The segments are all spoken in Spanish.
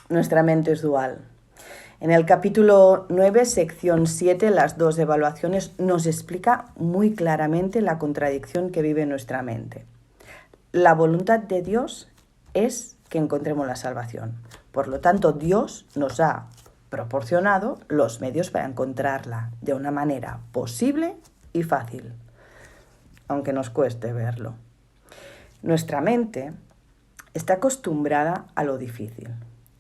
Nuestra mente es dual. En el capítulo 9, sección 7, las dos evaluaciones, nos explica muy claramente la contradicción que vive nuestra mente. La voluntad de Dios es que encontremos la salvación. Por lo tanto, Dios nos ha proporcionado los medios para encontrarla de una manera posible y fácil, aunque nos cueste verlo. Nuestra mente está acostumbrada a lo difícil.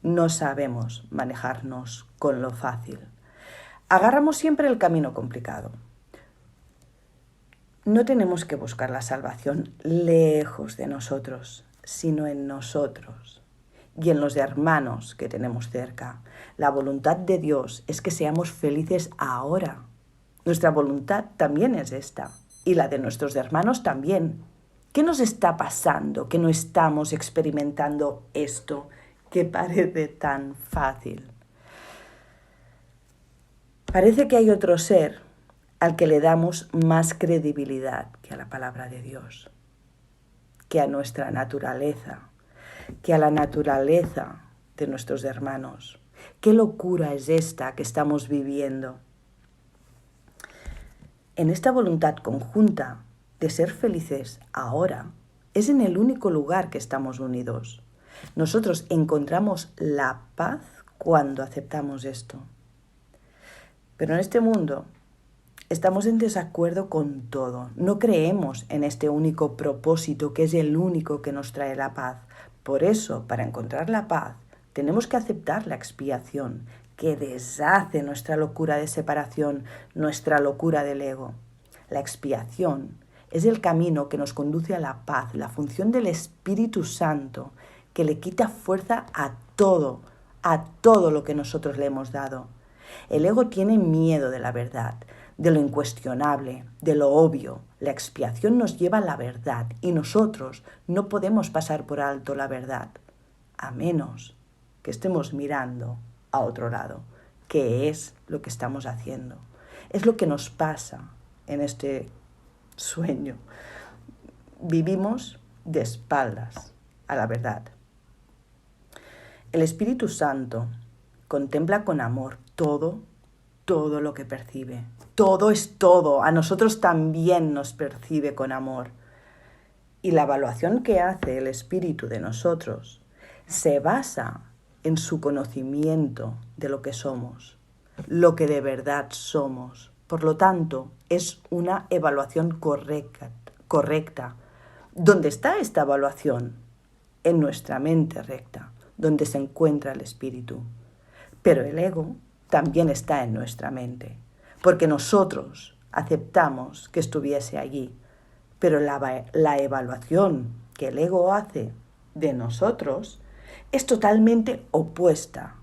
No sabemos manejarnos con lo fácil. Agarramos siempre el camino complicado. No tenemos que buscar la salvación lejos de nosotros, sino en nosotros y en los hermanos que tenemos cerca. La voluntad de Dios es que seamos felices ahora. Nuestra voluntad también es esta, y la de nuestros hermanos también. ¿Qué nos está pasando que no estamos experimentando esto que parece tan fácil? Parece que hay otro ser al que le damos más credibilidad que a la palabra de Dios, que a nuestra naturaleza, que a la naturaleza de nuestros hermanos. ¿Qué locura es esta que estamos viviendo? En esta voluntad conjunta de ser felices ahora, es en el único lugar que estamos unidos. Nosotros encontramos la paz cuando aceptamos esto. Pero en este mundo estamos en desacuerdo con todo. No creemos en este único propósito que es el único que nos trae la paz. Por eso, para encontrar la paz, tenemos que aceptar la expiación que deshace nuestra locura de separación, nuestra locura del ego. La expiación es el camino que nos conduce a la paz, la función del Espíritu Santo, que le quita fuerza a todo lo que nosotros le hemos dado. El ego tiene miedo de la verdad, de lo incuestionable, de lo obvio. La expiación nos lleva a la verdad y nosotros no podemos pasar por alto la verdad, a menos que estemos mirando a otro lado, que es lo que estamos haciendo. Es lo que nos pasa en este sueño. Vivimos de espaldas a la verdad. El Espíritu Santo contempla con amor todo lo que percibe. Todo es todo. A nosotros también nos percibe con amor. Y la evaluación que hace el Espíritu de nosotros se basa en su conocimiento de lo que somos, lo que de verdad somos. Por lo tanto, es una evaluación correcta. ¿Dónde está esta evaluación? En nuestra mente recta, donde se encuentra el Espíritu. Pero el ego también está en nuestra mente, porque nosotros aceptamos que estuviese allí. Pero la evaluación que el ego hace de nosotros es totalmente opuesta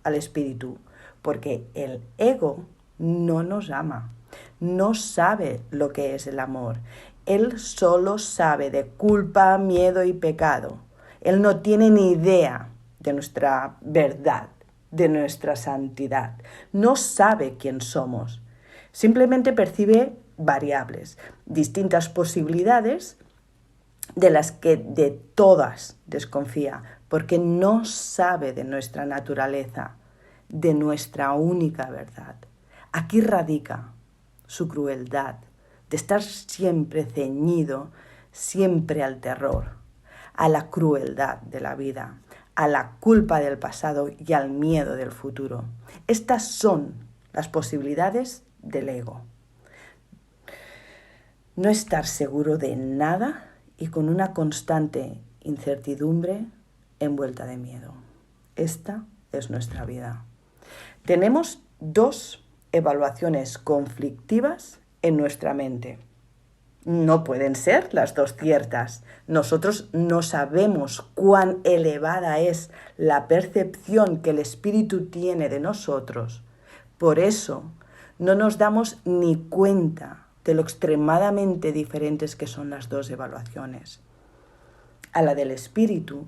al Espíritu, porque el ego no nos ama, no sabe lo que es el amor. Él solo sabe de culpa, miedo y pecado. Él no tiene ni idea de nuestra verdad, de nuestra santidad. No sabe quién somos. Simplemente percibe variables, distintas posibilidades de las que de todas desconfía, porque no sabe de nuestra naturaleza, de nuestra única verdad. Aquí radica su crueldad, de estar siempre ceñido, siempre al terror, a la crueldad de la vida, a la culpa del pasado y al miedo del futuro. Estas son las posibilidades del ego. No estar seguro de nada y con una constante incertidumbre envuelta de miedo. Esta es nuestra vida. Tenemos dos evaluaciones conflictivas en nuestra mente. No pueden ser las dos ciertas. Nosotros no sabemos cuán elevada es la percepción que el Espíritu tiene de nosotros. Por eso no nos damos ni cuenta de lo extremadamente diferentes que son las dos evaluaciones. A la del Espíritu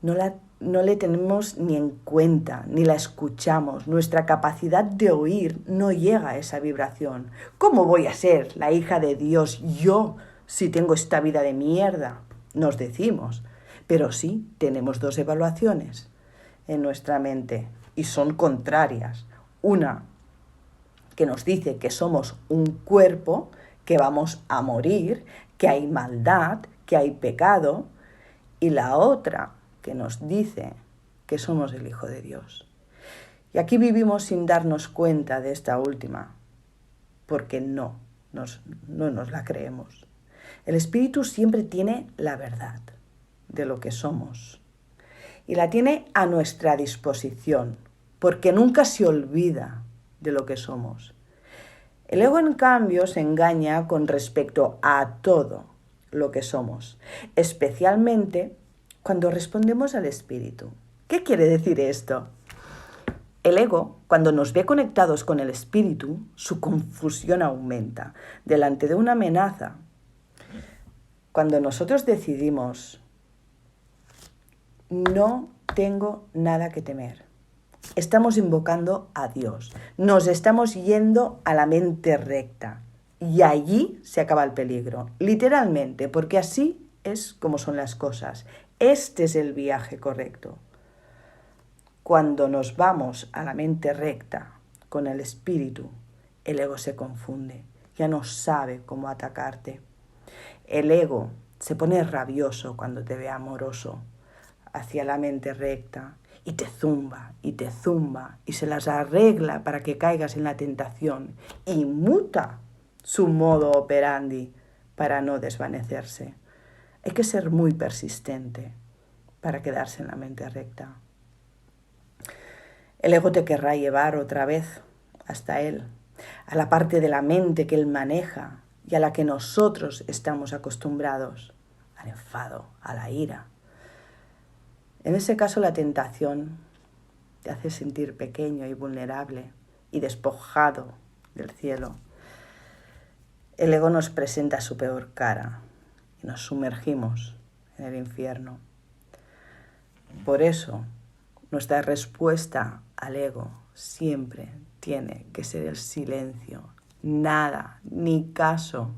no le tenemos ni en cuenta, ni la escuchamos. Nuestra capacidad de oír no llega a esa vibración. ¿Cómo voy a ser la hija de Dios yo si tengo esta vida de mierda? Nos decimos. Pero sí, tenemos dos evaluaciones. en nuestra mente y son contrarias. Una que nos dice que somos un cuerpo, que vamos a morir, que hay maldad, que hay pecado, y la otra que nos dice que somos el Hijo de Dios. Y aquí vivimos sin darnos cuenta de esta última, porque no nos la creemos. El Espíritu siempre tiene la verdad de lo que somos y la tiene a nuestra disposición, porque nunca se olvida de lo que somos. El ego, en cambio, se engaña con respecto a todo lo que somos, especialmente cuando respondemos al Espíritu. ¿Qué quiere decir esto? El ego, cuando nos ve conectados con el Espíritu, su confusión aumenta delante de una amenaza. Cuando nosotros decidimos, no tengo nada que temer, estamos invocando a Dios, nos estamos yendo a la mente recta y allí se acaba el peligro, literalmente, porque así es como son las cosas. Este es el viaje correcto. Cuando nos vamos a la mente recta con el Espíritu, el ego se confunde, ya no sabe cómo atacarte. El ego se pone rabioso cuando te ve amoroso hacia la mente recta y te zumba y se las arregla para que caigas en la tentación y muta su modo operandi para no desvanecerse. Hay que ser muy persistente para quedarse en la mente recta. El ego te querrá llevar otra vez hasta él, a la parte de la mente que él maneja y a la que nosotros estamos acostumbrados, al enfado, a la ira. En ese caso, la tentación te hace sentir pequeño y vulnerable y despojado del cielo. El ego nos presenta su peor cara y nos sumergimos en el infierno. Por eso, nuestra respuesta al ego siempre tiene que ser el silencio. Nada, ni caso.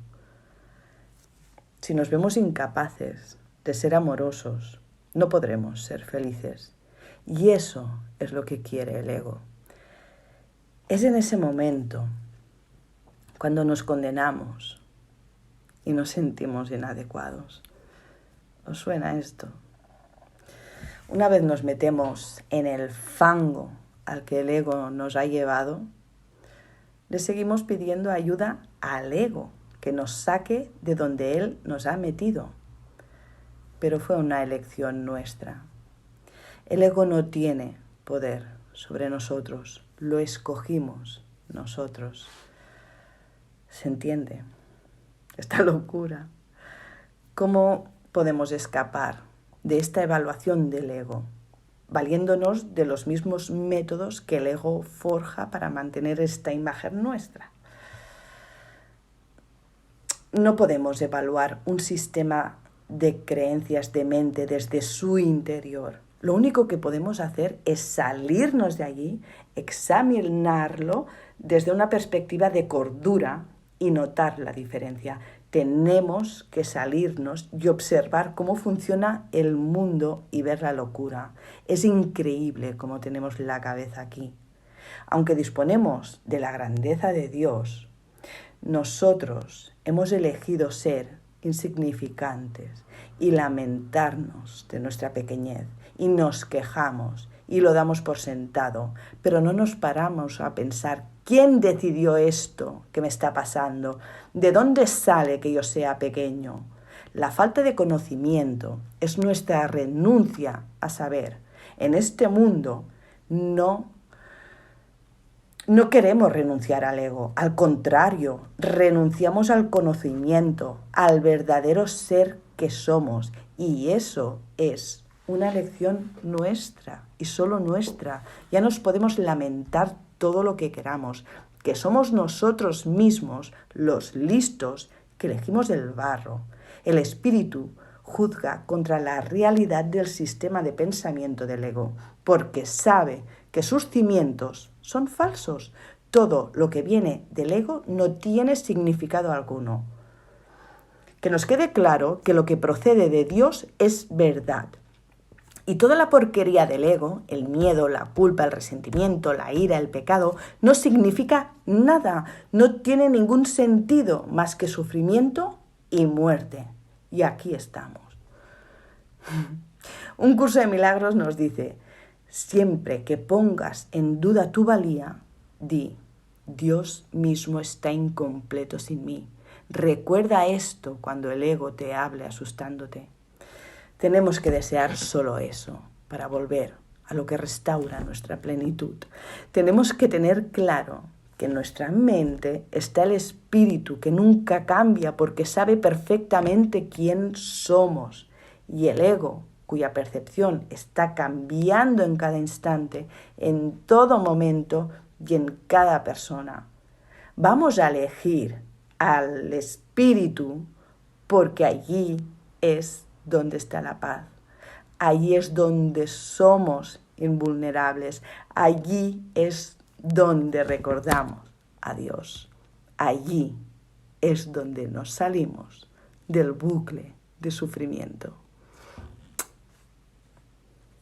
Si nos vemos incapaces de ser amorosos, no podremos ser felices. Y eso es lo que quiere el ego. Es en ese momento cuando nos condenamos y nos sentimos inadecuados. ¿Os suena esto? Una vez nos metemos en el fango al que el ego nos ha llevado, le seguimos pidiendo ayuda al ego, que nos saque de donde él nos ha metido. Pero fue una elección nuestra. El ego no tiene poder sobre nosotros, lo escogimos nosotros. ¿Se entiende esta locura? ¿Cómo podemos escapar de esta evaluación del ego, valiéndonos de los mismos métodos que el ego forja para mantener esta imagen nuestra? No podemos evaluar un sistema de creencias de mente desde su interior. Lo único que podemos hacer es salirnos de allí, examinarlo desde una perspectiva de cordura y notar la diferencia. Tenemos que salirnos y observar cómo funciona el mundo y ver la locura. Es increíble cómo tenemos la cabeza aquí. Aunque disponemos de la grandeza de Dios, nosotros hemos elegido ser insignificantes y lamentarnos de nuestra pequeñez y nos quejamos y lo damos por sentado, pero no nos paramos a pensar quién decidió esto que me está pasando, de dónde sale que yo sea pequeño. La falta de conocimiento es nuestra renuncia a saber. En este mundo no queremos renunciar al ego, al contrario, renunciamos al conocimiento, al verdadero ser que somos, y eso es una elección nuestra y solo nuestra. Ya nos podemos lamentar todo lo que queramos, que somos nosotros mismos los listos que elegimos el barro. El espíritu juzga contra la realidad del sistema de pensamiento del ego, porque sabe que sus cimientos son falsos. Todo lo que viene del ego no tiene significado alguno. Que nos quede claro que lo que procede de Dios es verdad. Y toda la porquería del ego, el miedo, la culpa, el resentimiento, la ira, el pecado, no significa nada, no tiene ningún sentido más que sufrimiento y muerte. Y aquí estamos. Un curso de milagros nos dice, siempre que pongas en duda tu valía, di, Dios mismo está incompleto sin mí. Recuerda esto cuando el ego te hable asustándote. Tenemos que desear solo eso para volver a lo que restaura nuestra plenitud. Tenemos que tener claro que en nuestra mente está el espíritu que nunca cambia porque sabe perfectamente quién somos, y el ego, cuya percepción está cambiando en cada instante, en todo momento y en cada persona. Vamos a elegir al espíritu porque allí es donde está la paz. Allí es donde somos invulnerables. Allí es donde recordamos a Dios. Allí es donde nos salimos del bucle de sufrimiento.